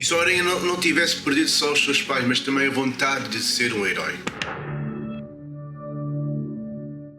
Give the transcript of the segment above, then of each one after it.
E se o Aranha não tivesse perdido só os seus pais, mas também a vontade de ser um herói.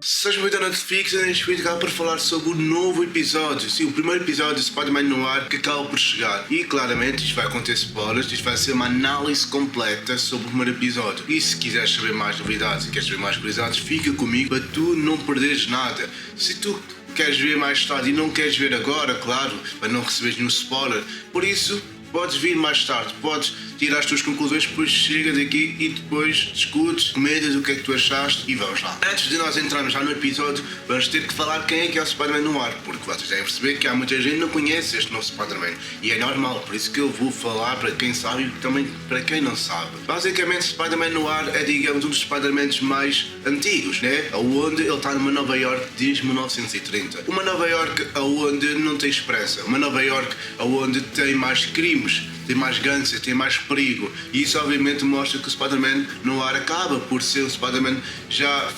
Seja bem-vindo à Netflix, e neste vídeo acaba por falar sobre o novo episódio. Sim, o primeiro episódio de Spider-Man no ar que acaba por chegar. E claramente isto vai conter spoilers, isto vai ser uma análise completa sobre o primeiro episódio. E se quiseres saber mais novidades e queres saber mais curiosidades, fica comigo para tu não perderes nada. Se tu queres ver mais tarde e não queres ver agora, claro, para não receberes nenhum spoiler, por isso podes vir mais tarde, podes tirar as tuas conclusões, depois chega daqui e depois discutes, comentas o que é que tu achaste e vamos lá. Antes de nós entrarmos já no episódio, vamos ter que falar quem é que é o Spider-Man no ar, porque vocês devem perceber que há muita gente que não conhece este novo Spider-Man e é normal, por isso que eu vou falar para quem sabe e também para quem não sabe. Basicamente, Spider-Man no ar é, digamos, um dos Spider-Mans mais antigos, né? Onde ele está numa Nova York desde 1930. Uma Nova York onde não tem esperança, uma Nova York onde tem mais crimes, tem mais gangsters, tem mais perigo. E isso obviamente mostra que o Spider-Man no ar acaba por ser o Spider-Man já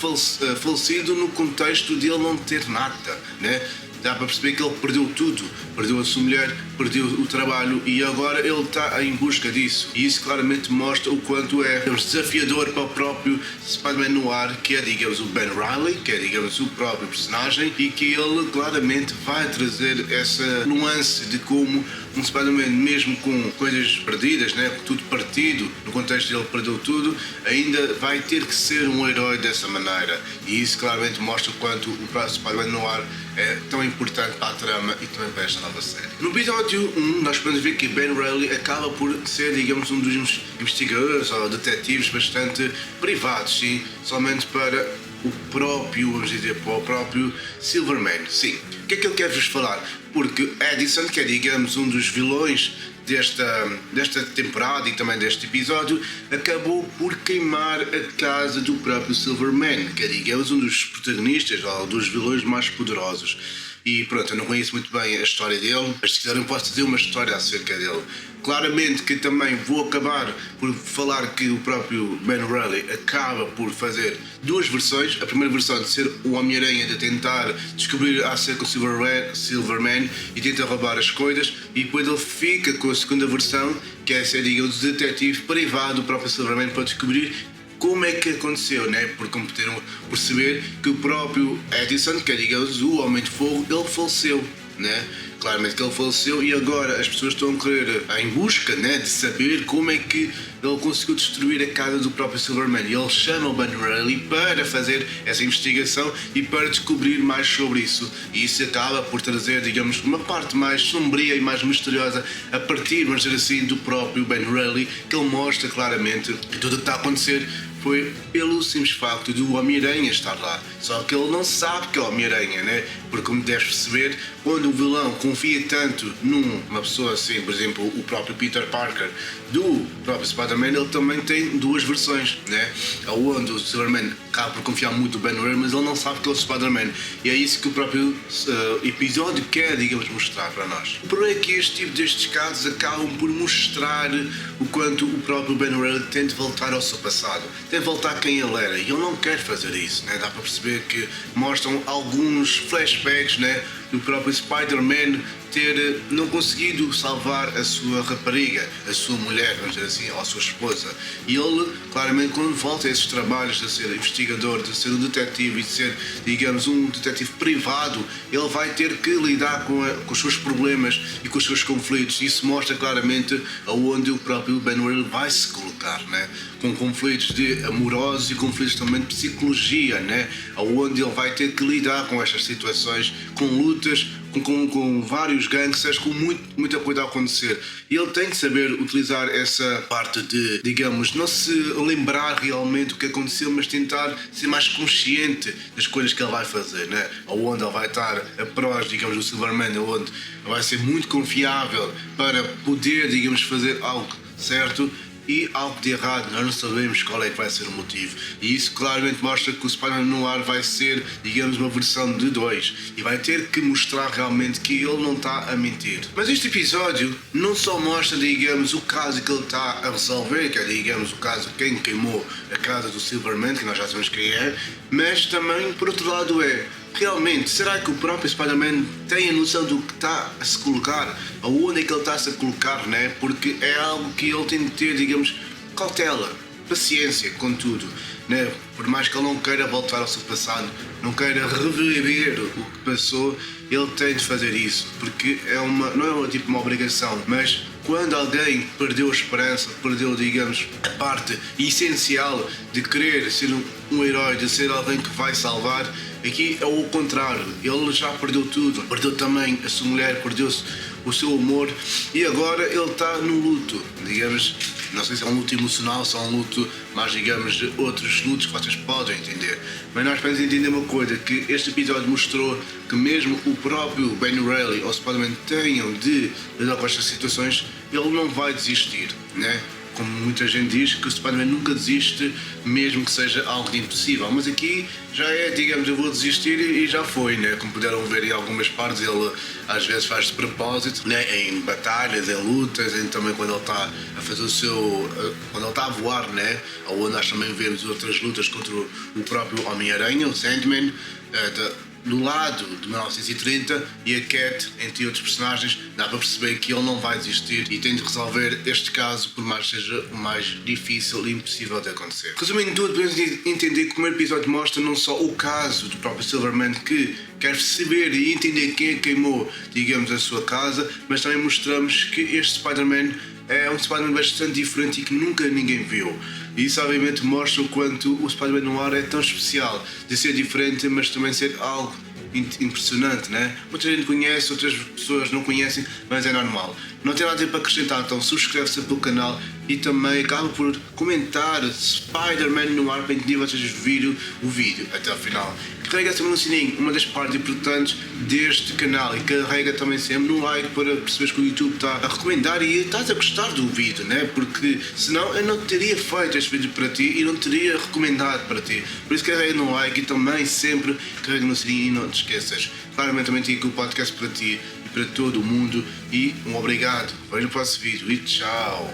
falecido no contexto de ele não ter nada, né? Dá para perceber que ele perdeu tudo, perdeu a sua mulher, perdeu o trabalho e agora ele está em busca disso. E isso claramente mostra o quanto é desafiador para o próprio Spider-Man no ar, que é, digamos, o Ben Reilly, que é, digamos, o próprio personagem, e que ele claramente vai trazer essa nuance de como um Spider-Man, mesmo com coisas perdidas, né, tudo partido, no contexto de ele perdeu tudo, ainda vai ter que ser um herói dessa maneira. E isso claramente mostra o quanto o próprio Spider-Man no ar é tão importante para a trama e também para esta nova série. No episódio 1, nós podemos ver que Ben Reilly acaba por ser, digamos, um dos investigadores ou detetives bastante privados, sim, somente para o próprio, vamos dizer, para o próprio Silverman. Sim. O que é que ele quer vos falar? Porque Edison, que é, digamos, um dos vilões desta temporada e também deste episódio, acabou por queimar a casa do próprio Silverman, que é, digamos, um dos protagonistas ou dos vilões mais poderosos. E pronto, eu não conheço muito bem a história dele, mas se quiser eu posso dizer uma história acerca dele. Claramente que também vou acabar por falar que o próprio Ben Reilly acaba por fazer duas versões. A primeira versão de ser o Homem-Aranha, de tentar descobrir acerca do Silverman e tenta roubar as coisas, e depois ele fica com a segunda versão, que é ser, digamos, o detetive privado do próprio Silverman para descobrir como é que aconteceu, né? Porque puderam perceber que o próprio Edison, que é, digamos, o Homem de Fogo, ele faleceu, né? Claramente que ele faleceu e agora as pessoas estão a querer, em busca, né, de saber como é que ele conseguiu destruir a casa do próprio Silverman. E ele chama o Ben Reilly para fazer essa investigação e para descobrir mais sobre isso. E isso acaba por trazer, digamos, uma parte mais sombria e mais misteriosa a partir, vamos dizer assim, do próprio Ben Reilly, que ele mostra claramente que tudo o que está a acontecer foi pelo simples facto do Homem-Aranha estar lá. Só que ele não sabe que é o Homem-Aranha, né? Porque, como deves perceber, quando o vilão confia tanto numa pessoa assim, por exemplo, o próprio Peter Parker, do próprio Spider-Man, ele também tem duas versões, né? Onde o Silverman acaba por confiar muito no Ben Reilly, mas ele não sabe que é o Spider-Man. E é isso que o próprio episódio quer, digamos, mostrar para nós. O problema é que este tipo destes casos acabam por mostrar o quanto o próprio Ben Reilly tenta voltar ao seu passado, tenta voltar quem ele era, e ele não quer fazer isso, né? Dá para perceber que mostram alguns flashbacks, né, do próprio Spider-Man ter não conseguido salvar a sua rapariga, a sua mulher, vamos dizer assim, ou a sua esposa. E ele, claramente, quando volta a esses trabalhos de ser investigador, de ser um detetive e de ser, digamos, um detetive privado, ele vai ter que lidar com os seus problemas e com os seus conflitos. Isso mostra claramente aonde o próprio Ben Reilly vai se colocar, né? Com conflitos amorosos e conflitos também de psicologia, né? Aonde ele vai ter que lidar com estas situações, com lutas, com vários gangsters, com muita coisa a acontecer. E ele tem que saber utilizar essa parte de, digamos, não se lembrar realmente o que aconteceu, mas tentar ser mais consciente das coisas que ele vai fazer, né? Onde ele vai estar a prós, digamos, do Silverman, onde vai ser muito confiável para poder, digamos, fazer algo certo e algo de errado. Nós não sabemos qual é que vai ser o motivo, e isso claramente mostra que o Spider-Man no ar vai ser, digamos, uma versão de 2 e vai ter que mostrar realmente que ele não está a mentir. Mas este episódio não só mostra, digamos, o caso que ele está a resolver, que é, digamos, o caso de quem queimou a casa do Silverman, que nós já sabemos quem é, mas também, por outro lado, realmente, será que o próprio Spider-Man tem a noção do que está a se colocar? Aonde é que ele está a se colocar, né? Porque é algo que ele tem de ter, digamos, cautela, paciência com tudo, né? Por mais que ele não queira voltar ao seu passado, não queira reviver o que passou, ele tem de fazer isso, porque não é tipo uma obrigação, mas quando alguém perdeu a esperança, perdeu, digamos, a parte essencial de querer ser um herói, de ser alguém que vai salvar, aqui é o contrário. Ele já perdeu tudo, perdeu também a sua mulher, perdeu o seu amor e agora ele está no luto, digamos. Não sei se é um luto emocional, se é um luto mais, digamos, de outros lutos que vocês podem entender. Mas nós podemos entender uma coisa, que este episódio mostrou que mesmo o próprio Ben Reilly ou Spider-Man tenham de lidar com estas situações, ele não vai desistir, né? Como muita gente diz, que o Spider-Man nunca desiste, mesmo que seja algo de impossível. Mas aqui já é, digamos, eu vou desistir e já foi, né? Como puderam ver em algumas partes, ele às vezes faz de propósito, né? Em batalhas, em lutas, também quando ele está a fazer o seu... quando ele está a voar, né? Ou nós também vemos outras lutas contra o próprio Homem-Aranha, o Sandman, do lado de 1930 e a Cat, entre outros personagens, dá para perceber que ele não vai desistir e tem de resolver este caso, por mais que seja o mais difícil e impossível de acontecer. Resumindo tudo, podemos entender que o primeiro episódio mostra não só o caso do próprio Silverman, que quer saber e entender quem é que queimou, digamos, a sua casa, mas também mostramos que este Spider-Man é um Spider-Man bastante diferente e que nunca ninguém viu. E isso obviamente mostra o quanto o Spider-Man no ar é tão especial, de ser diferente, mas também ser algo impressionante, né? Muita gente conhece, outras pessoas não conhecem, mas é normal. Não tem nada para acrescentar, então subscreve-se pelo canal e também acaba por comentar Spider-Man no ar para entender vocês viram o vídeo até ao final. Carrega também no sininho, uma das partes importantes deste canal, e carrega também sempre no like para perceberes que o YouTube está a recomendar e estás a gostar do vídeo, né? Porque senão eu não teria feito este vídeo para ti e não teria recomendado para ti. Por isso carrega no like e também sempre carrega no sininho e não te esqueças. Claramente também tenho aqui o podcast para ti e para todo o mundo e um obrigado. Vejo no próximo vídeo e tchau!